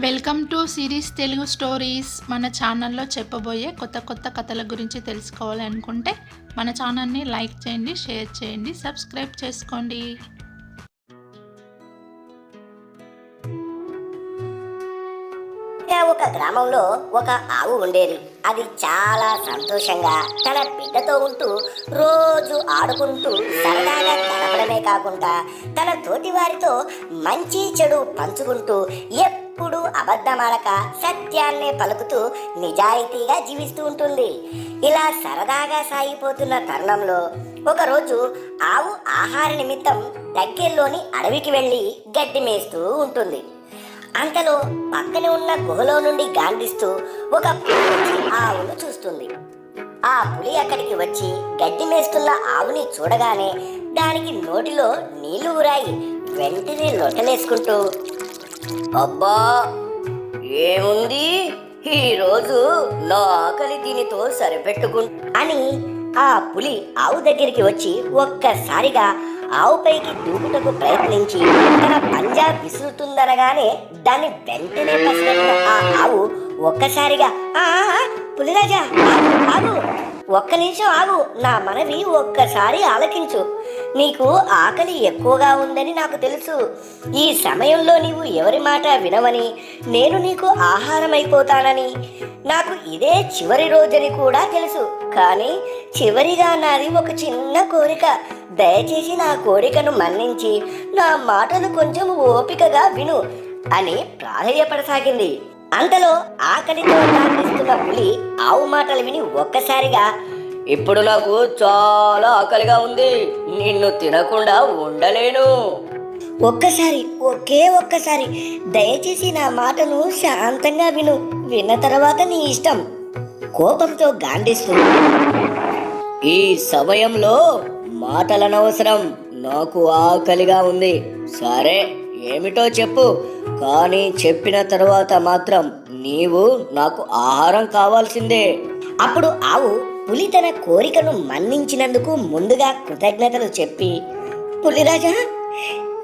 Welcome to series Telugu stories. మన ఛానల్లో చెప్పబోయే కొత్త కొత్త కథల గురించి తెలుసుకోవాలి అనుకుంటే మన ఛానల్ని లైక్ చేయండి, షేర్ చేయండి, సబ్స్క్రైబ్ చేసుకోండి. ఒక గ్రామంలో ఒక ఆవు ఉండేది. అది చాలా సంతోషంగా తన బిడ్డతో ఉంటూ రోజు ఆడుకుంటూ సరదాగా గడపడమే కాకుండా తన తోటి వారితో మంచి చెడు పంచుకుంటూ ఎప్పుడూ అబద్ధమాడక సత్యాన్నే పలుకుతూ నిజాయితీగా జీవిస్తూ ఉంటుంది. ఇలా సరదాగా సాగిపోతున్న తరుణంలో ఒకరోజు ఆవు ఆహార నిమిత్తం దగ్గరలోని అడవికి వెళ్ళి గడ్డి మేస్తూ ఉంటుంది. అంతలో పక్కన ఉన్న గుహలో నుండి గాండిస్తూ ఒక పులి ఆవును చూస్తుంది. ఆ పులి అక్కడికి వచ్చి గడ్డి మేస్తున్న ఆవుని చూడగానే దానికి నోటిలో నీళ్లు ఊరాయి. వెంటనే లొట్టలేసుకుంటూ, అబ్బా ఏముంది, ఈరోజు నా ఆకలి దీనితో అని ఆ పులి ఆవు దగ్గరికి వచ్చి ఒక్కసారిగా ఆవుపైకి దూకుటకు ప్రయత్నించి తన పంజా విసురుతుందనగానే దాన్ని వెంటనే పసిగట్టిన ఆ ఆవు ఒక్కసారిగా, పులిరాజా ఆగు, ఒక్క నిమిషం ఆగు, నా మనవి ఒక్కసారి ఆలకించు. నీకు ఆకలి ఎక్కువగా ఉందని నాకు తెలుసు. ఈ సమయంలో నీవు ఎవరి మాట వినవని, నేను నీకు ఆహారం అయిపోతానని, నాకు ఇదే చివరి రోజని కూడా తెలుసు. కానీ చివరిగా నాది ఒక చిన్న కోరిక. దయచేసి నా కోరికను మన్నించి నా మాటలు కొంచెం ఓపికగా విను అని ప్రాధేయపడసాగింది. అంతలో ఆకలితో దాడిస్తున్న పులి ఆవు మాటలు విని ఒక్కసారిగా, ఇప్పుడు నాకు చాలా ఆకలిగా ఉంది, నిన్ను తినకుండా ఉండలేను. ఒక్కసారి దయచేసి నా మాటను శాంతంగా విను, విన్న తర్వాత నీ ఇష్టం. కోపంతో గాండిస్తూ, ఈ సమయంలో మాటలనవసరం, నాకు ఆకలిగా ఉంది. సరే ఏమిటో చెప్పు, కానీ చెప్పిన తర్వాత మాత్రం నీవు నాకు ఆహారం కావాల్సిందే. అప్పుడు ఆవు పులి తన కోరికను మన్నించినందుకు ముందుగా కృతజ్ఞతలు చెప్పి, పులిరాజా,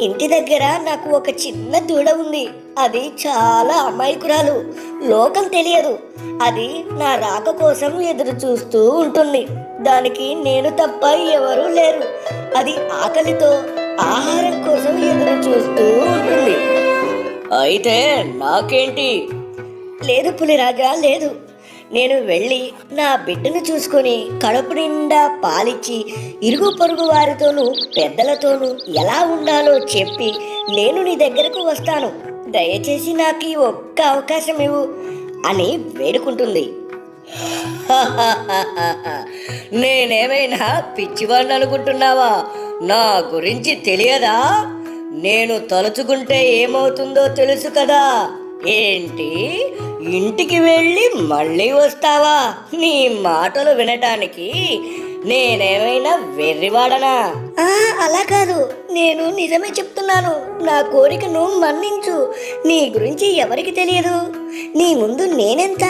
ఇంటి దగ్గర నాకు ఒక చిన్న దూడ ఉంది. అది చాలా అమాయకురాలు, లోకం తెలియదు. అది నా రాక కోసం ఎదురు చూస్తూ ఉంటుంది. దానికి నేను తప్ప ఎవరూ లేరు. అది ఆకలితో ఆహారం కోసం ఎదురు చూస్తూ ఉంటుంది. అయితే నాకేంటి? లేదు పులిరాజా, లేదు. నేను వెళ్ళి నా బిడ్డను చూసుకొని కడుపు నిండా పాలిచ్చి ఇరుగు పొరుగు వారితోనూ పెద్దలతోనూ ఎలా ఉండాలో చెప్పి నేను నీ దగ్గరకు వస్తాను. దయచేసి నాకు ఈ ఒక్క అవకాశం ఇవ్వు అని వేడుకుంటుంది. నేనేమైనా పిచ్చివాడిని అనుకుంటున్నావా? నా గురించి తెలియదా? నేను తలుచుకుంటే ఏమవుతుందో తెలుసు కదా. ఏంటి, ఇంటికి వెళ్ళి మళ్ళీ వస్తావా? నీ మాటలు వినటానికి నేనేమైనా వెర్రివాడనా? అలా కాదు, నేను నిజమే చెప్తున్నాను. నా కోరికను మన్నించు. నీ గురించి ఎవరికి తెలియదు. నీ ముందు నేనెంత?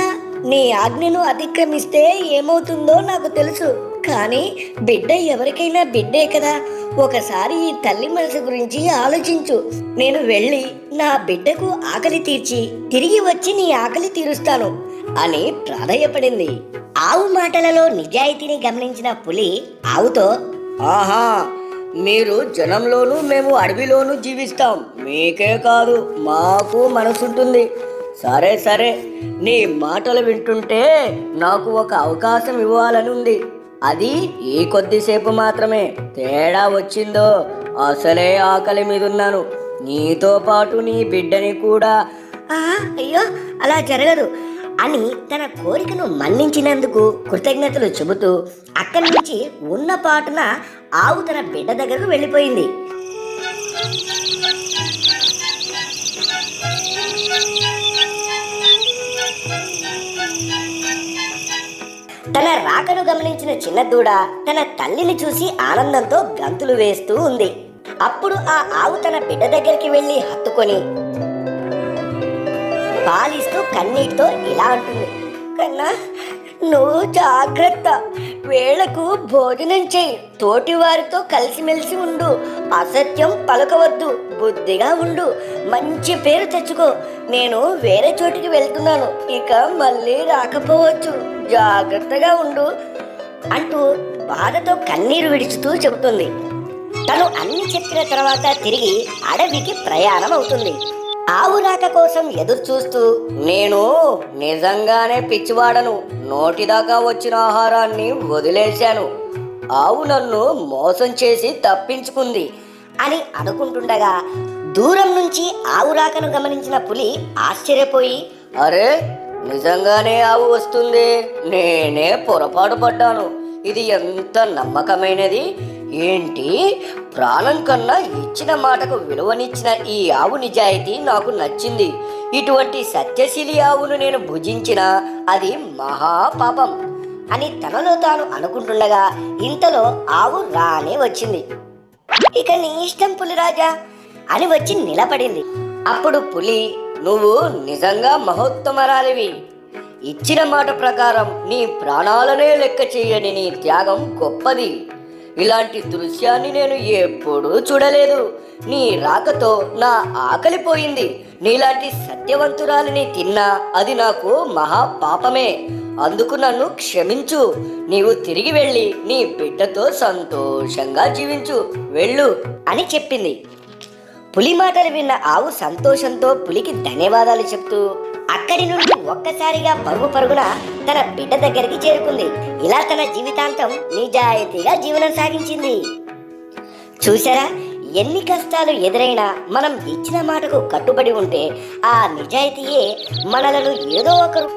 నీ ఆజ్ఞను అతిక్రమిస్తే ఏమవుతుందో నాకు తెలుసు. కానీ బిడ్డ ఎవరికైనా బిడ్డే కదా. ఒకసారి ఈ తల్లి మనసు గురించి ఆలోచించు. నేను వెళ్ళి నా బిడ్డకు ఆకలి తీర్చి తిరిగి వచ్చి నీ ఆకలి తీరుస్తాను అని ప్రాధేయపడింది. ఆవు మాటలలో నిజాయితీని గమనించిన పులి ఆవుతో, ఆహా, మీరు జనంలోనూ మేము అడవిలోనూ జీవిస్తాం. మీకే కాదు, మాకు మనసుంటుంది. సరే, నీ మాటలు వింటుంటే నాకు ఒక అవకాశం ఇవ్వాలని ఉంది. అది ఈ కొద్దిసేపు మాత్రమే. తేడా వచ్చిందో అసలే ఆకలి మీదున్నాను. నీతో పాటు నీ బిడ్డని కూడా. అయ్యో, అలా జరగదు అని తన కోరికను మన్నించినందుకు కృతజ్ఞతలు చెబుతూ అక్కడి నుంచి ఉన్న పాటున ఆవు తన బిడ్డ దగ్గరకు వెళ్ళిపోయింది. తన రాకను గమనించిన చిన్న దూడ తన తల్లిని చూసి ఆనందంతో గంతులు వేస్తూ ఉంది. అప్పుడు ఆ ఆవు తన బిడ్డ దగ్గరికి వెళ్ళి హత్తుకొని పాలిస్తూ కన్నీటితో ఇలా అంటుంది, కన్నా, నువ్వు జాగ్రత్త, వేళకు భోజనం చేయి, తోటి వారితో కలిసిమెలిసి ఉండు, అసత్యం పలకవద్దు, బుద్ధిగా ఉండు, మంచి పేరు తెచ్చుకో. నేను వేరే చోటికి వెళ్తున్నాను, ఇక మళ్ళీ రాకపోవచ్చు, జాగ్రత్తగా ఉండు అంటూ బాధతో కన్నీరు విడుచుతూ చెబుతుంది. తను అన్ని చెప్పిన తర్వాత తిరిగి అడవికి ప్రయాణం అవుతుంది. ఆవు రాక కోసం ఎదురు చూస్తూ, నేను నిజంగానే పిచ్చివాడను, నోటిదాకా వచ్చిన ఆహారాన్ని వదిలేశాను, ఆవు నన్ను మోసం చేసి తప్పించుకుంది అని అనుకుంటుండగా దూరం నుంచి ఆవు రాకను గమనించిన పులి ఆశ్చర్యపోయి, అరే నిజంగానే ఆవు వస్తుంది, నేనే పొరపాటు పడ్డాను, ఇది ఎంత నమ్మకమైనది, ఏంటి ప్రాణం కన్నా ఇచ్చిన మాటకు విలువనిచ్చిన ఈ ఆవు నిజాయితీ నాకు నచ్చింది, ఇటువంటి సత్యశీలి ఆవును నేను భుజించినా అది మహాపాపం అని తనలో తాను అనుకుంటుండగా ఇంతలో ఆవు రానే వచ్చింది. ఇక నీ ఇష్టం పులిరాజా అని వచ్చి నిలబడింది. అప్పుడు పులి, నువ్వు నిజంగా మహోత్తమరాలివి, ఇచ్చిన మాట ప్రకారం నీ ప్రాణాలనే లెక్క చేయని నీ త్యాగం గొప్పది, ఇలాంటి దృశ్యాన్ని నేను ఎప్పుడూ చూడలేదు, నీ రాకతో నా ఆకలి పోయింది, నీలాంటి సత్యవంతురాలిని తిన్నా అది నాకు మహాపాపమే, అందుకు నన్ను క్షమించు, నీవు తిరిగి వెళ్ళి నీ బిడ్డతో సంతోషంగా జీవించు, వెళ్ళు అని చెప్పింది. పులి మాటలు విన్న ఆవు సంతోషంతో పులికి ధన్యవాదాలు చెప్తూ అక్కడి నుండి ఒక్కసారిగా పరుగున తన బిడ్డ దగ్గరికి చేరుకుంది. ఇలా తన జీవితాంతం నిజాయితీగా జీవనం సాగించింది. చూసారా, ఎన్ని కష్టాలు ఎదురైనా మనం ఇచ్చిన మాటకు కట్టుబడి ఉంటే ఆ నిజాయితీయే మనలను ఏదో ఒకరు